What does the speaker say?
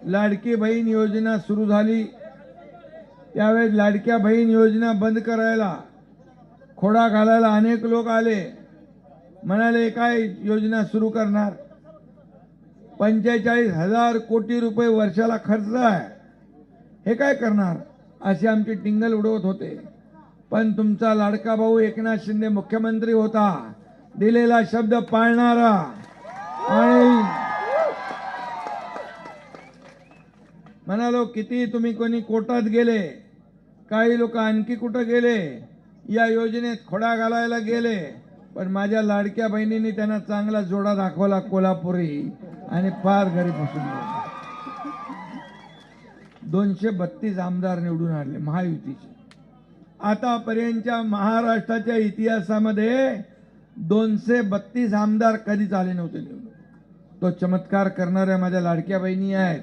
लाडकी बहीण योजना सुरू झाली त्यावेळेस लाडक्या बहीण योजना बंद करायला खोडा घालायला अनेक लोक आले, म्हणाले काय योजना सुरू करणार, 45,000 कोटी रुपये वर्षाला खर्च आहे, हे काय करणार, असे आमची टिंगल उडवत होते. पण तुमचा लाडका भाऊ एकनाथ शिंदे मुख्यमंत्री होता, दिलेला शब्द पाळणारा, आणि म्हणालो किती तुम्ही कोणी कोर्टात गेले, काही लोक आणखी कुठं गेले, या योजनेत खोडा घालायला गेले, पण माझ्या लाडक्या बहिणींनी त्यांना चांगला जोडा दाखवला कोल्हापुरी आणि फार घरी बसून गेले. 232 आमदार निवडून आणले महायुतीचे. आतापर्यंतच्या महाराष्ट्राच्या इतिहासामध्ये 232 आमदार कधीच आले नव्हते निवडून. तो चमत्कार करणाऱ्या माझ्या लाडक्या बहिणी आहेत.